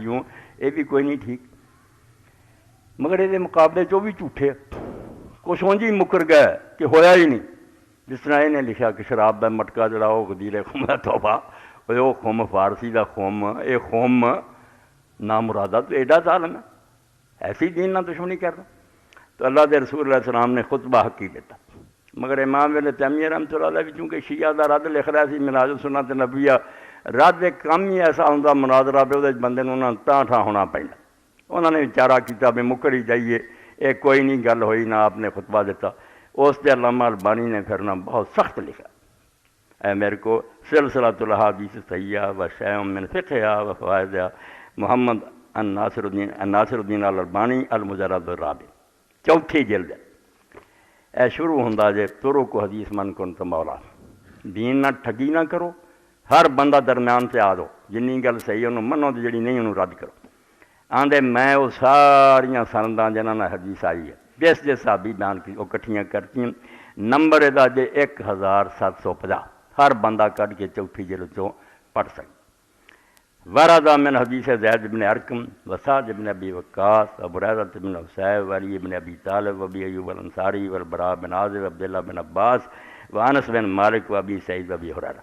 یوں یہ بھی کوئی نہیں ٹھیک، مگر یہ مقابلے چ بھی جھوٹے کچھ اونج ہی مکر گئے کہ ہویا ہی نہیں. جس طرح یہ لکھا کہ شراب کا مٹکا جڑا وہ غدیر خم کا توبہ، وہ خم فارسی کا خم، یہ خم نامرادہ تو ایڈا ظالم ہے، ایسی دین نہ دشمنی کرنا. تو اللہ کے رسول علیہ السلام نے خطبہ حقی دیتا. مگر امام ابن تیمیہ رحمۃ اللہ علیہ بھی چونکہ شیعہ دا رد لکھ رہا سی منہاج السنت نبویہ، رد ایک کام ہی ایسا ہوندا مناظرہ پہ وہ بندے نے انہوں نے تاں ٹھا ہونا پیندا. انہوں نے چارہ کیتا بھی مکر ہی جائیے، ایک کوئی نہیں گل ہوئی نہ آپ نے خطبہ دیتا. اس پہ علامہ البانی نے پھر نہ بہت سخت لکھا، اے میرے کو سلسلۃ الاحادیث صحیحہ و شیء من فقہا و فوائدہ محمد ناصر الدین الالبانی المجرد الرابع، چوتھی جلد. اے شروع ہوندا جے ترو کو حدیث من کن تو مولا، دین نہ ٹھگی نہ کرو، ہر بندہ درمیان سے آ دو، جنی گل صحیح انہوں منو تو جڑی نہیں انہوں رد کرو. آندے میں وہ ساریاں سنداں جنہاں نے حدیث آئی ہے جس جس صحابی بیان کی وہ کٹھیاں کرتی، نمبر ادا جے 1750، ہر بندہ کٹ کے چوتھی جلد چوں پڑھ سکے. ورد من حدیث زید بن ارقم و سعد بن ابی وقاص و بریدہ بن حصیب و علی بن ابی طالب و ابی ایوب الانصاری و البراء بن عازب و عبداللہ بن عباس و انس بن مالک و ابی سعید و ابی ہریرہ.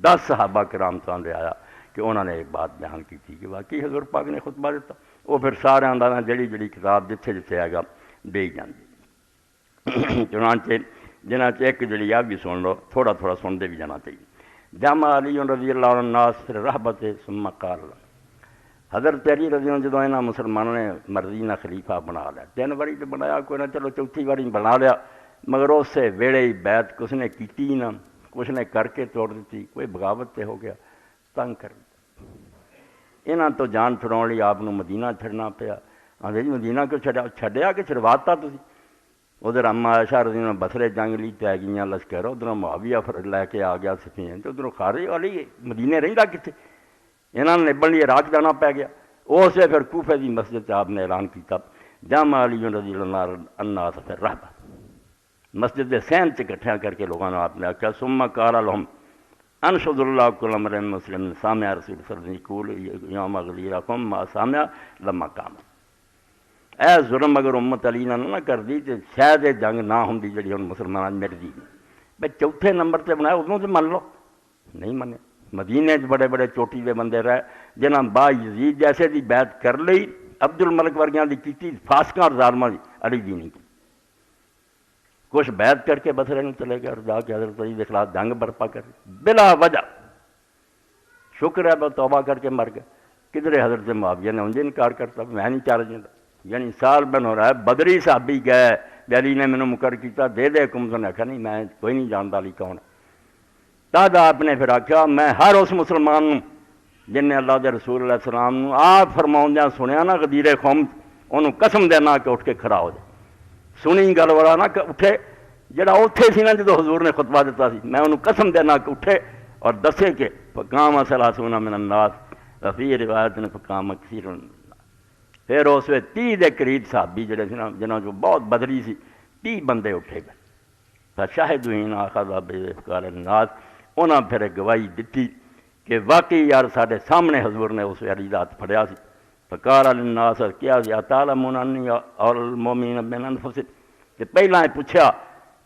10 صحابہ کرام تو آندے آیا کہ انہوں نے ایک بات بیان کی تھی کہ واقعی حضور پاک نے خطبہ دیتا. وہ پھر سارے اندازہ جڑی جڑی کتاب جتھے جتھے آئے گا دے جاندی. چنانچہ جنہاں ایک جڑی آپ بھی سن لو، تھوڑا تھوڑا سنتے بھی جانا چاہیے. جامع علی رضی اللہ عنہ الناس پھر رحبت ثم قال، حضرت علی رضی اللہ جدوں انہاں مسلمانوں نے مرضی نہ خلیفہ بنا لیا، 3 واری تو بنایا کوئی نہ، چلو چوتھی واری بنا لیا، مگر اس سے ویڑے ہی بیعت کس نے کیتی نہ، کچھ نے کر کے توڑ دیتی، کوئی بغاوت تے ہو گیا، تنگ کر دیا. انہاں تو جان چھڑاؤن لئی آپ نوں مدینہ چھڑنا پیا. آندے جی مدینہ کیوں چھڈیا کہ چھڑواتا تسی؟ ادھر اما عائشہ رضی اللہ عنہ بصرے جنگ لی تے گئیاں لشکر، ادھر معاویہ لے کے آ گیا سفین، تو ادھر خارج والی مدینے رہندا کتنے؟ انہاں نے نبھن لیے راک جانا پی گیا. اس سے پھر کوفے کی مسجد سے آپ نے اعلان کیتا جامع علی رضی اللہ الناس پھر رحبہ، مسجد سین سے اکٹھیاں کر کے لوگوں نے آپ نے آخیا ثم قال لهم انشد اللہ کل امر مسلم سامع رسول صلی اللہ علیہ وسلم یقول یوم غلیرکم ما سامع لما قام. اے ظلم اگر امت علی نہ کر دی تو شاید یہ جنگ نہ ہوندی جڑی ہن مسلمان میری دی. بھائی چوتھے نمبر تے بنایا ادوں تو من لو، نہیں منے. مدینے بڑے بڑے چوٹی دے بندے رہے جنہاں با یزید جیسے دی بیعت کر لئی، عبد الملک ورگیاں دی کیتی، فاسقاں اور ظالماں دی علی دی نہیں کی. کچھ بیعت کر کے بسرے میں چلے گئے اور جا کے حضرت علی کے خلاف جنگ برپا کر بلا وجہ. شکر ہے وہ توبہ کر کے مر گئے. کدھر حضرت معاویہ نے انجے انکار کرتا میں نہیں چار جاتا. یعنی سال بن ہو رہا ہے بدری صحابی گئے، علی نے مینوں مکر کیتا دے دے حکم، تو نے آخیا نہیں میں کوئی نہیں جانتا علی کون ہے. تد آپ نے پھر آخیا میں ہر اس مسلمان جن نے اللہ دے رسول علیہ السلام آپ فرماؤندیاں سنیا نا غدیر قوم، انہوں قسم دینا کہ اٹھ کے کھڑا ہو جائے. سنی گل والا نہ کہ اٹھے، جڑا اتھے سی نا جدو حضور نے خطبہ دیتا سی، میں انہوں قسم دینا کہ اٹھے اور دسے کہ فقام ثلاثون من الناس وفی روایت نے فقام کثیر. پھر اس وقت 30 دے قریب صحابی جڑے سی نا جنہوں جو بہت بدری سی، 30 بندے اٹھے گئے. فشاہدین اخذ بافکار الناس، انہاں پھر گواہی دیتی کہ واقعی یار سارے سامنے حضور نے اس علی دا ہاتھ پھڑیا سی. فقال للناس کیا تعلمون انی اور المؤمنین من انفسہم، کہ پہلاں پوچھا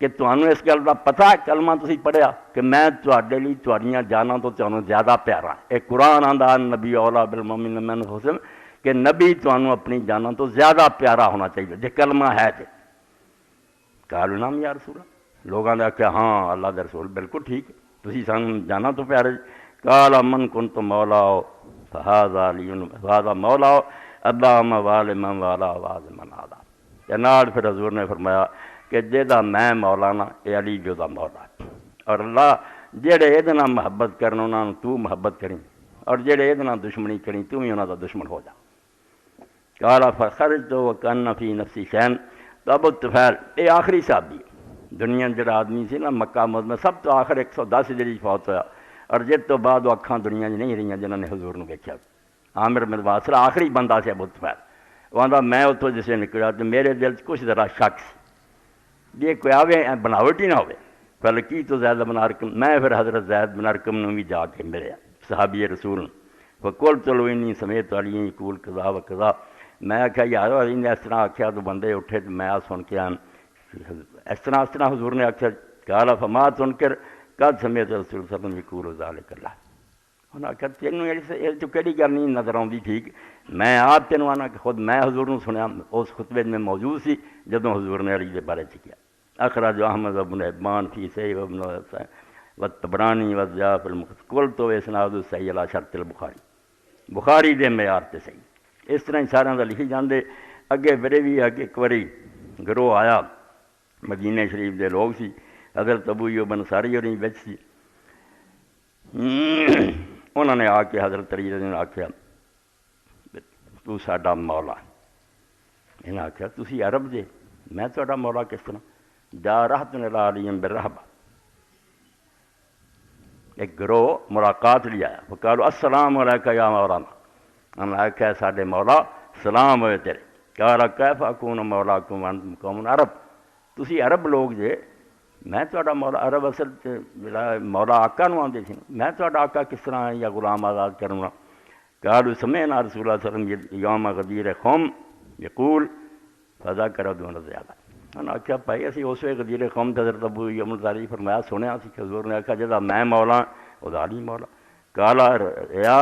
کہ تمہیں اس گل کا پتہ ہے کلمہ تسی پڑھیا کہ میں تواڈے لئی تواڈیاں جاناں تو تمہیں زیادہ پیارا. ایک قرآن آندا نبی اولا بالمؤمنین من انفسہم کہ نبی تمہیں اپنی جاناں تو زیادہ پیارا ہونا چاہیے جے کلمہ ہے تے. قالوا نعم یا رسول اللہ، لوگوں نے آخیا ہاں اللہ دے رسول بالکل ٹھیک، تسی سانوں جانا تو پیارے. قال من کنت مولا فہذا علی فہذا مولا اللہم وال من والا واز من عادا. نال پھر حضور نے فرمایا کہ جہاں میں مولا نا یہ علی جو دا مولا، اور اللہ جہے یہ محبت کرن انہوں تو محبت کریں، اور جہے یہ دشمنی کریں تو بھی انہوں دا دشمن ہو جا. قال فخرجت وکان فی نفسی شیئن. تو ابو طفیل یہ آخری صحابی دنیا جڑا آدمی سی نا مکہ میں سب تو آخر 110 جڑی فوت ہویا، اور جس تو بعد وہ اکھاں دنیا نہیں رہی جنہوں نے حضور نے دیکھا. عامر بن واسرہ آخری بندہ سے ابو طفیل. وہ آندا میں اتوں جسے نکلا تو میرے دل کچھ ذرا شک سی، یہ کوئی آوے بناوٹ ہی نہ ہوئے. فلکی تو زید بن ارقم، میں پھر حضرت زید بن ارقم نے بھی جا کے ملیا صحابی رسول. وکول چلو انی سمیت والی کول قضا و قضا. میں آخیا یار علی نے اس طرح آخیا تو بندے اٹھے تو میں سن کے اس طرح حضور نے آخیا قال فما تنکر قد سمیت رسول صلی اللہ علیہ وسلم یقول ذلک اللہ. انہیں آخیا تینوں یہ کہڑی گل نہیں نظر آتی ٹھیک. میں آپ تینوں آنا کہ خود میں حضور نے سنیا اس خطبے میں موجود سی جدوں حضور نے علی دے بارے کیا. اخرج احمد ابن حبان فی صحیح ابن والطبرانی والضیاف قلت اسناد صحیح علی شرط البخاری. بخاری دے معیار تے صحیح. اس طرح ہی سارے کا لکھی جاندے. اگے بڑے بھی اگے ایک باری گروہ آیا مدینہ شریف دے لوگ سی. حضرت ابو ایوب انصاری اور بچ سی. انہوں نے آ کے حضرت علی نے آخیا تو ساڈا مولا. انہیں آخیا تسی عرب جے میں تہاڈا مولا کس طرح. جا راحت علی بالرحبہ. ایک گروہ ملاقات لے آیا. وقالو السلام علیکہ یا مولانا. انہوں نے آخیا ساڈے مولا سلام ہوئے تیرے. قال کیف اکون مولاکم وانتم قوم عرب. تسی عرب لوگ جے میں تہاڈا مولا. عرب اصل جڑا مولا آقا نو آندے سی میں تہاڈا آقا کس طرح یا غلام آزاد کرنا. قالوا سمعنا رسول اللہ صلی اللہ علیہ وسلم یوم غدیر قوم یقول فذکر دون زیادہ. انہوں نے آخیا بھائی اسی اس وقت غدیر قوم حضرت ابو ایوب انصاری فرمایا سنیا سی کہ حضور نے آخیا جدا میں مولا وہ علی مولا. قال یا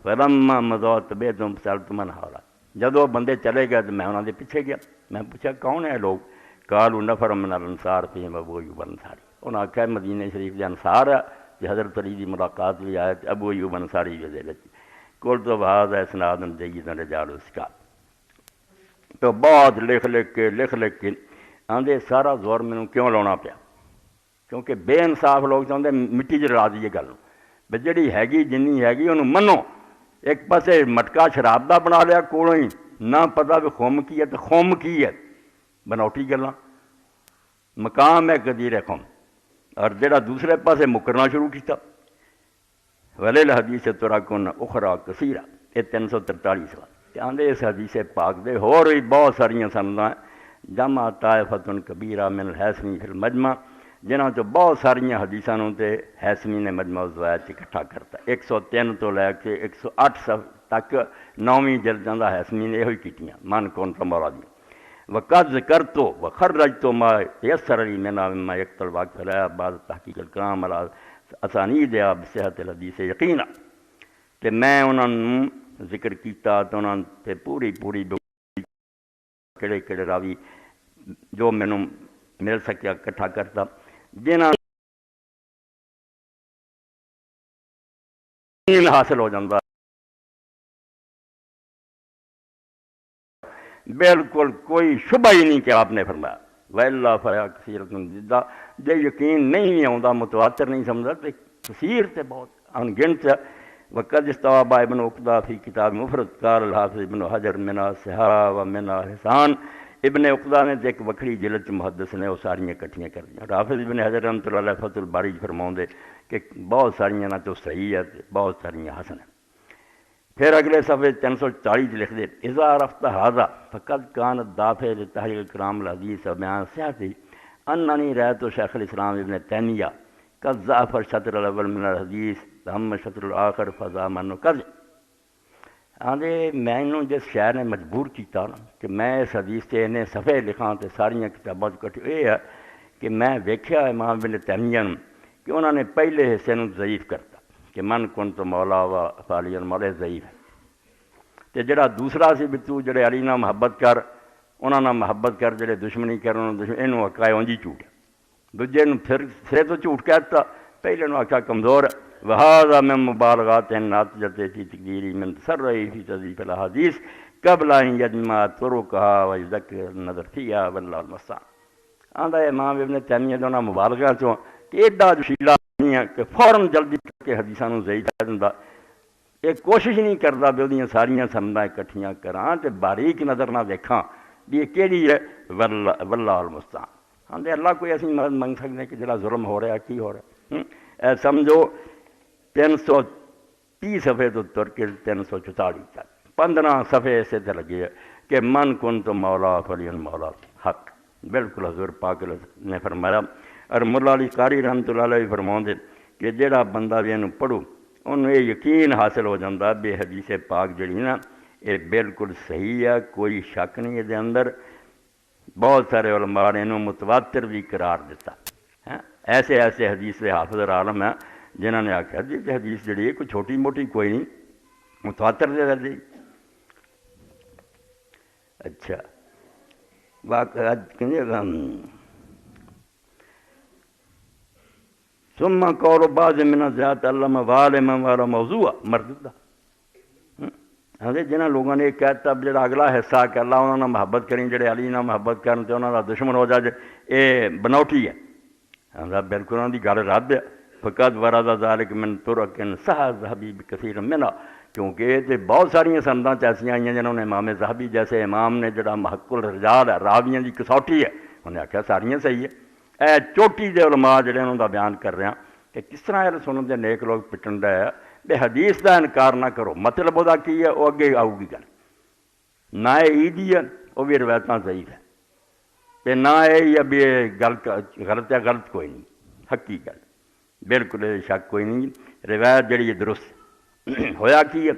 فلما مضوا تبعتم سألت من حولا. جدو بندے چلے گئے تو میں انہوں نے پیچھے گیا. میں پوچھا کون ہے لوگ. قالوا نفر من الانصار فیہم ابو ایوب انصاری. انہوں نے آخیا مدینہ شریف کے انصار ہے کہ حضرت علی کی ملاقات بھی آئے ابو ایوب انصاری بھی دے. کل تو بہاد ہے اسناد جید رجال اس کا. تو بہت لکھ کے آندے سارا زور مینوں کیوں لاؤنا پیا کیونکہ بے انصاف لوگ چاہتے مٹی چ رلا دیے گل بھی جہی ہے جنی ہے انہوں منو. ایک پاسے مٹکا شراب دا بنا لیا کولوں ہی نہ پتا بھی خم کی ہے تو خم کی ہے بناوٹی گلاں. مقام ہے غدیر قوم اور جڑا دوسرے پاسے مکرنا شروع کیتا. ولیل حدیث تراکن اخرا کثیرہ. یہ 343 آدھے اس حدیث پاک دے ہور بھی بہت ساریاں سنداں جمع طائفۃ کبیرہ من الحیثمی فی المجمع جنہاں تو بہت ساریاں حدیثاں تے حیثمی نے مجمع الزوائد اکٹھا کرتا. 103 تو لے کے 108 تک 9ویں جلداں دا حیثمی نے یہ کیتیاں من کون تو مولا دی. وقد ذکرت وخرجت ما تيسر لي منها مما يقتل واقف لا بعض تحقیق الکلام على اسانید بصحت الحدیث یقینا. کہ میں انہوں نے ذکر کیتا تو انہوں نے پوری کہڑے راوی جو مینوں مل سکیا کٹھا کرتا جنہاں حاصل ہو جاتا بالکل کوئی شبہ ہی نہیں کہ آپ نے فرمایا. وَإِلَّا فَيَا كَثِيرٌ جِدًّا. جے یقین نہیں آتا متواتر نہیں سمجھا تو کثیر تے بہت انگنت. وقد استوى ابن عقدہ فی کتاب مفرد قال الحافظ ابن حجر منها الصحاح ومنها الحسان. ابن عقدہ نے ایک وکری جلد محدث نے وہ ساریاں کٹھیاں کر دیا. حافظ ابن حجر رحمۃ اللہ علیہ فتح الباری فرماؤں کہ بہت ساریاں نہ تو صحیح ہے بہت ساریاں حسن ہیں. پھر اگلے صفحے 340 لکھ دے اذا عرفت هذا فقد كان الدافع لتحقیق الکلام الحدیث وبیان صحته اننی رأیت شیخ الاسلام ابن تیمیہ قد ضعف الشطر الاول من الحدیث ثم الشطر الاخر فزعم انه كذب. آندے مینوں جس شاعر نے مجبور کیتا نا کہ میں اس حدیث سے انہیں صفحے لکھاں تے ساریاں کتاباں کٹھی یہ ہے کہ میں ویکھیا امام ابن تیمیہ کہ انہوں نے پہلے حصے نوں ضعیف کرتا کہ من کن تو مولا و فالی مولا ضعیف ہے. تے جڑا دوسرا سی بھی تو جڑے علی نال محبت کر انہاں نال محبت کر جڑے دشمنی کر انہاں دشمن اینوں آکھیا اونجی جھوٹ. دوجے نوں پھر سرے تو جھوٹ کہتا پہلے نوں آکھیا کمزور. وہذا من مبالغات ناتجت فی تقدیر من تسرع فی تضعیف الاحادیث قبل ان یجمع طرقها ویذکر النظر فیها واللہ المستعان. آندا امام ابن تیمیہ دے مبالغہ چوں کہ ایڈا جوشیلا نہیں ہے کہ فوراً جلدی کر کے حدیثاں نوں ضعیف کر دیندا. یہ کوشش نہیں کرتا بھی وہ ساریاں سمنداں اکٹھیاں کراں تے باریک نظر نہ دیکھاں بھی یہ کیڑی ہے. واللہ المستعان. ہاں دے اللہ کوئی ایسی مدد منگ سکتے کہ جڑا ظلم ہو رہا ہے کی ہو رہا ہے. سمجھو 330 صفحے تو تر کے 344 تک 15 صفحے ایسے تے لگے ہے کہ من کن تو مولا فلی مولا حق. بالکل حضور پاک نے فرمایا. اور مولا علی قاری رحمۃ اللہ علیہ فرماؤں دے کہ جڑا بندہ بھی انہوں پڑھو انہوں یہ یقین حاصل ہو جاتا بھی حدیث پاک جڑی نا یہ بالکل صحیح ہے، کوئی شک نہیں یہ اندر۔ بہت سارے علماء نے انہوں متواتر بھی قرار دیتا ہے۔ ایسے ایسے حدیث کے حافظ اور عالم ہیں جنہوں نے آخیا جی کہ حدیث جڑی ہے کوئی چھوٹی موٹی کوئی نہیں، متواتر دے دی۔ اچھا ثم قول بعض من زیادت علم والما والا موضوع مردودہ۔ جنہوں لوگوں نے کہتا جڑا اگلا حصہ کہ اللہ انہوں نے محبت کریں، جڑے علی نہ محبت کرن تے انہوں کا دشمن ہو جائے، یہ بنوٹی ہے۔ بالکل انہوں کی گل رد ہے۔ فقط ورد ذالک من طرق صح ذہبی بکثیر منہا، کیونکہ یہ بہت ساری سنداں ایسیاں آئی ہیں جنہوں نے امام ذہبی جیسے امام نے جڑا محق الرجال ہے، راویاں کی کسوٹی ہے، انہیں آخیا ساریاں صحیح ہے۔ اے چوٹی دے علماء جڑے انہوں کا بیان کر رہے ہیں کہ کس طرح اہل سنت دے نیک لوگ پٹن دا ہے بے حدیث دا انکار نہ کرو۔ مطلب وہ کی ہے وہ اگے آؤ گی گل، نہ عیدی ہے وہ بھی روایتاں ضعیف ہے، تے نہ یہ بھی غلط ہے، غلط کوئی نہیں، حقی گل بالکل شک کوئی نہیں۔ روایت جڑی ہے درست ہویا کی ہے